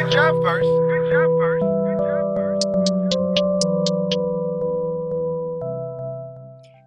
Good job, first. Good job, first. Good job, first.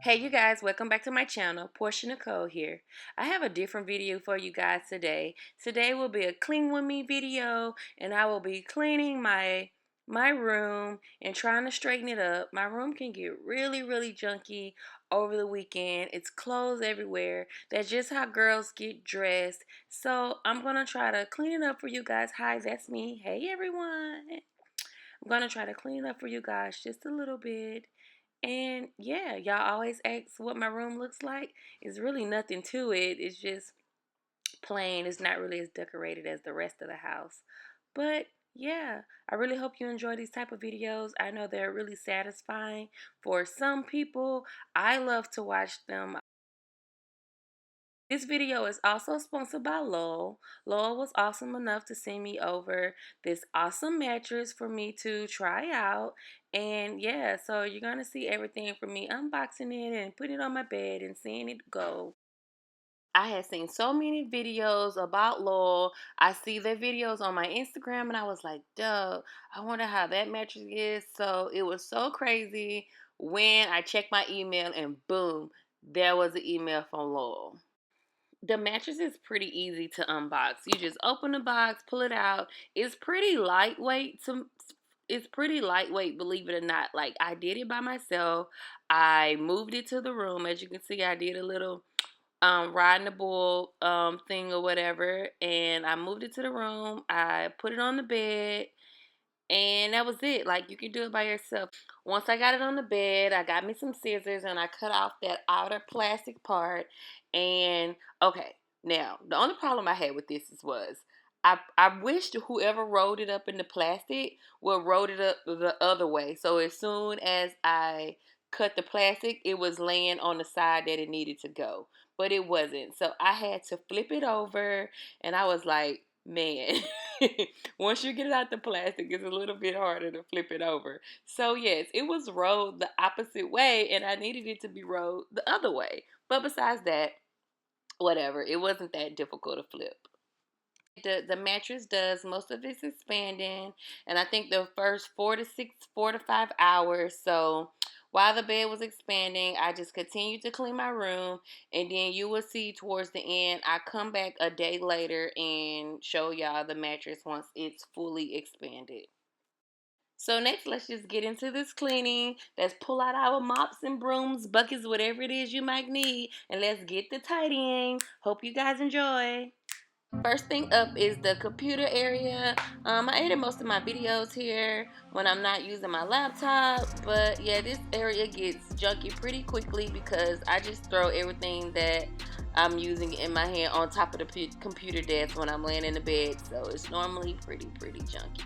Hey you guys, welcome back to my channel. Porchia Nicole here. I have a different video for you guys today. Today will be a clean with me video, and I will be cleaning my room and trying to straighten it up. My room can get really junky over the weekend. It's clothes everywhere. That's just how girls get dressed. So I'm gonna try to clean it up for you guys. Hi, that's me. Hey everyone. I'm gonna try to clean it up for you guys just a little bit. And yeah, y'all always ask what my room looks like. It's really nothing to it. It's just plain. It's not really as decorated as the rest of the house. But yeah, I really hope you enjoy these type of videos. I know they're really satisfying for some people. I love to watch them. This video is also sponsored by Lowell. Lowell was awesome enough to send me over this awesome mattress for me to try out. And yeah, so you're going to see everything from me unboxing it and putting it on my bed and seeing it go. I had seen so many videos about Lowell. I see their videos on my Instagram and I was like, duh, I wonder how that mattress is. So it was so crazy when I checked my email and boom, there was an email from Lowell. The mattress is pretty easy to unbox. You just open the box, pull it out. It's pretty lightweight. It's pretty lightweight, believe it or not. Like, I did it by myself. I moved it to the room. As you can see, I did a little riding the bull thing or whatever, and I moved it to the room. I put it on the bed, and that was it. Like, you can do it by yourself. Once I got it on the bed, I got me some scissors and I cut off that outer plastic part. And okay, now the only problem I had with this was I wished whoever rolled it up in the plastic would roll it up the other way. So as soon as I cut the plastic, it was laying on the side that it needed to go. But it wasn't. So I had to flip it over, and I was like, man, once you get it out the plastic, it's a little bit harder to flip it over. So yes, it was rolled the opposite way, and I needed it to be rolled the other way. But besides that, whatever. It wasn't that difficult to flip. The mattress does most of its expanding, and I think the first 4 to 5 hours. So while the bed was expanding, I just continued to clean my room, and then you will see towards the end, I come back a day later and show y'all the mattress once it's fully expanded. So next, let's just get into this cleaning. Let's pull out our mops and brooms, buckets, whatever it is you might need, and let's get the tidying. Hope you guys enjoy. First thing up is the computer area. I edit most of my videos here when I'm not using my laptop, but yeah, this area gets junky pretty quickly because I just throw everything that I'm using in my hand on top of the computer desk when I'm laying in the bed, so it's normally pretty junky.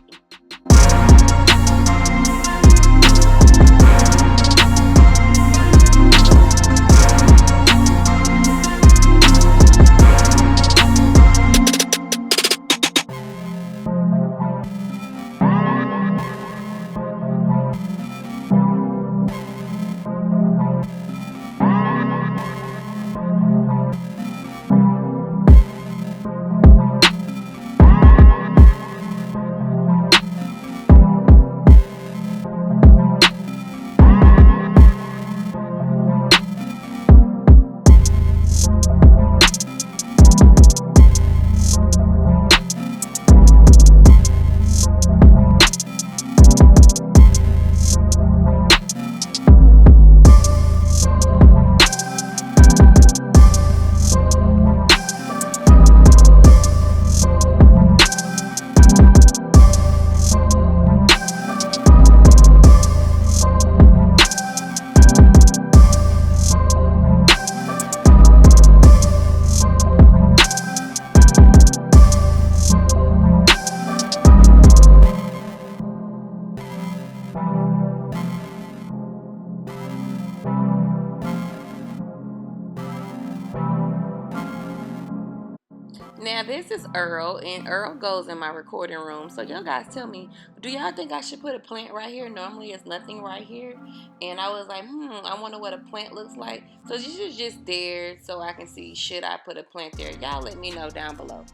Now this is Earl, and Earl goes in my recording room. So y'all guys tell me, do y'all think I should put a plant right here? Normally it's nothing right here. And I was like, I wonder what a plant looks like. So this is just there so I can see, should I put a plant there? Y'all let me know down below.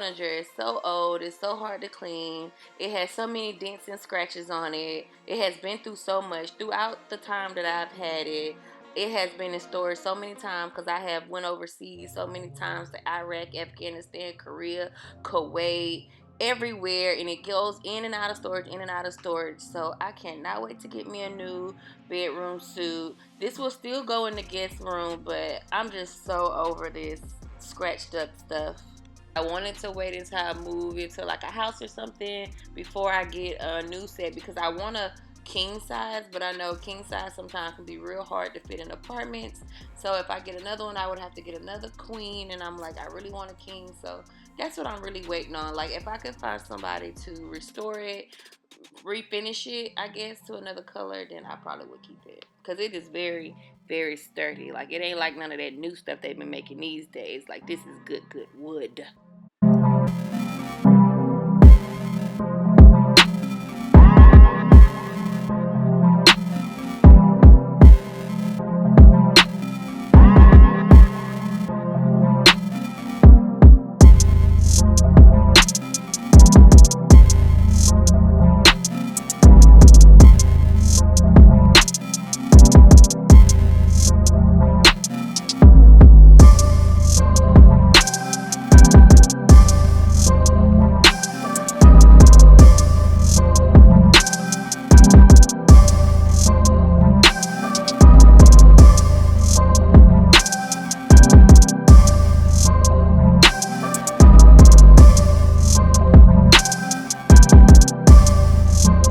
button dress, so old, it's so hard to clean. It has so many dents and scratches on it. It has been through so much throughout the time that I've had it. It has been in storage so many times because I have went overseas so many times to Iraq, Afghanistan, Korea, Kuwait, everywhere, and it goes in and out of storage, in and out of storage. So I cannot wait to get me a new bedroom suit. This will still go in the guest room, but I'm just so over this scratched up stuff. I wanted to wait until I move into like a house or something before I get a new set because I want a king size, but I know king size sometimes can be real hard to fit in apartments. So if I get another one, I would have to get another queen, and I'm like, I really want a king. So that's what I'm really waiting on. Like if I could find somebody to restore it, refinish it, I guess, to another color, then I probably would keep it because it is very, very sturdy. Like it ain't like none of that new stuff they've been making these days. Like this is good, good wood.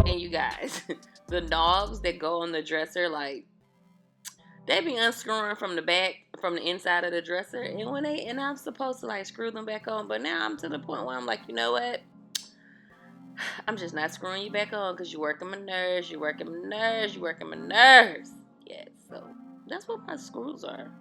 And you guys, the knobs that go on the dresser, like they be unscrewing from the back, from the inside of the dresser, and I'm supposed to like screw them back on, but now I'm to the point where I'm like, you know what? I'm just not screwing you back on because you're working my nerves, you're working my nerves, you're working my nerves. Yeah, so that's what my screws are.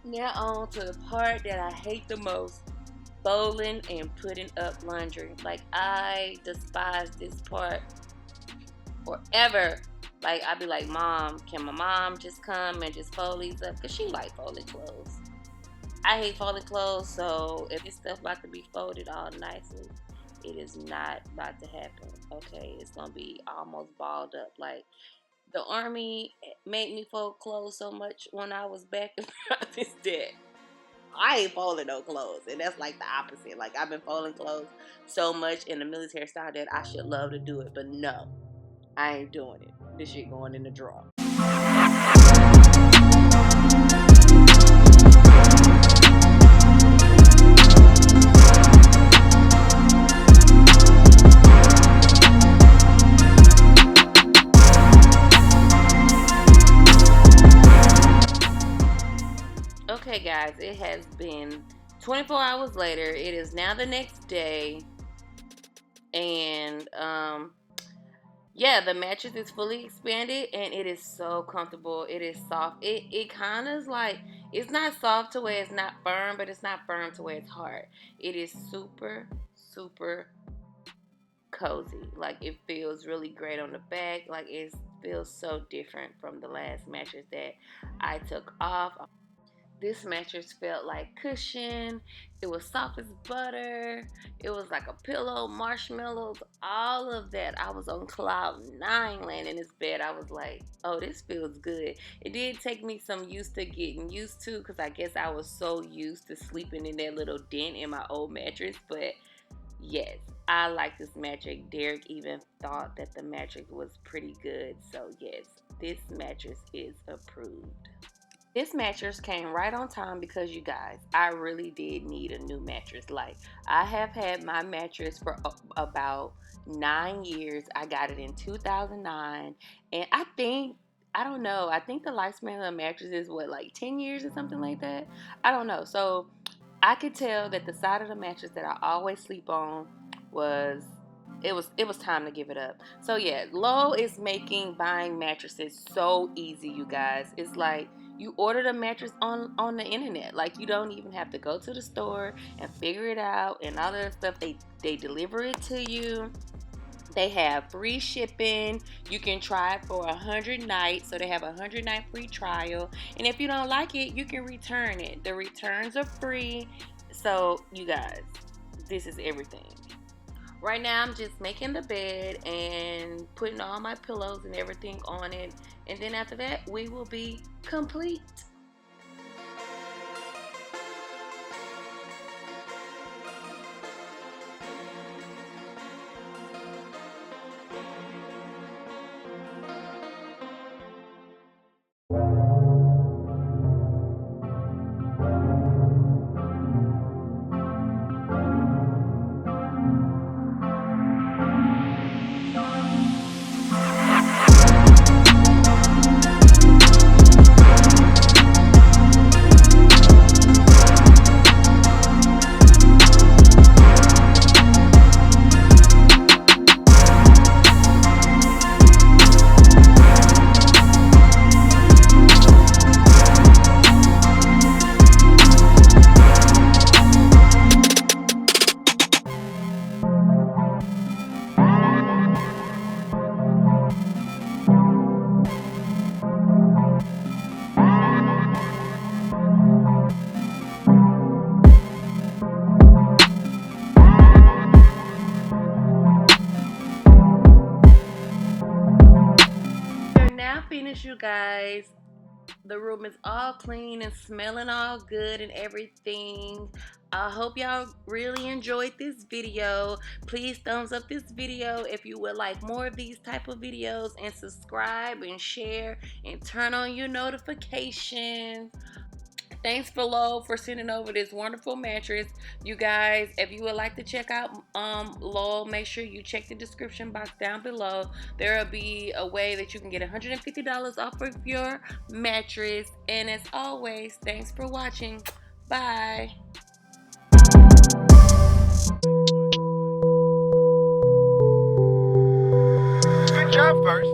Now on to the part that I hate the most. Folding and putting up laundry. Like I despise this part forever. Like, I'd be like, Mom, can my mom just come and just fold these up? Because she like folding clothes. I hate folding clothes, so if this stuff about to be folded all nicely, it is not about to happen. Okay, it's gonna be almost balled up. Like, the army made me fold clothes so much when I was back in this debt. I ain't folding no clothes, and that's like the opposite. Like, I've been folding clothes so much in the military style that I should love to do it, but no, I ain't doing it. This shit going in the drawer. Okay, guys, it has been 24 hours later. It is now the next day, and yeah, the mattress is fully expanded and it is so comfortable. It is soft. It kind of like, it's not soft to where it's not firm, but it's not firm to where it's hard. It is super super cozy. Like, it feels really great on the back. Like, it feels so different from the last mattress that I took off. This mattress felt like cushion. It was soft as butter. It was like a pillow, marshmallows, all of that. I was on cloud nine laying in this bed. I was like, oh, this feels good. It did take me some used to getting used to, because I guess I was so used to sleeping in that little dent in my old mattress. But yes, I like this mattress. Derek even thought that the mattress was pretty good. So yes, this mattress is approved. This mattress came right on time because, you guys, I really did need a new mattress. Like, I have had my mattress for about 9 years. I got it in 2009, and I don't know, I think the lifespan of a mattress is what, like 10 years or something like that. I don't know. So I could tell that the side of the mattress that I always sleep on was, it was time to give it up. So yeah, Lowe is making buying mattresses so easy, you guys. It's like you order the mattress on the internet. Like, you don't even have to go to the store and figure it out and all that stuff. They deliver it to you. They have free shipping. You can try it for 100 nights. So they have a 100-night free trial. And if you don't like it, you can return it. The returns are free. So, you guys, this is everything. Right now, I'm just making the bed and putting all my pillows and everything on it. And then after that, we will be complete. We're now finished, you guys. The room is all clean and smelling all good and everything. I hope y'all really enjoyed this video. Please thumbs up this video if you would like more of these type of videos, and subscribe and share and turn on your notifications. Thanks for Lowell for sending over this wonderful mattress. You guys, if you would like to check out Lowell, make sure you check the description box down below. There will be a way that you can get $150 off of your mattress. And as always, thanks for watching. Bye. Good job, first.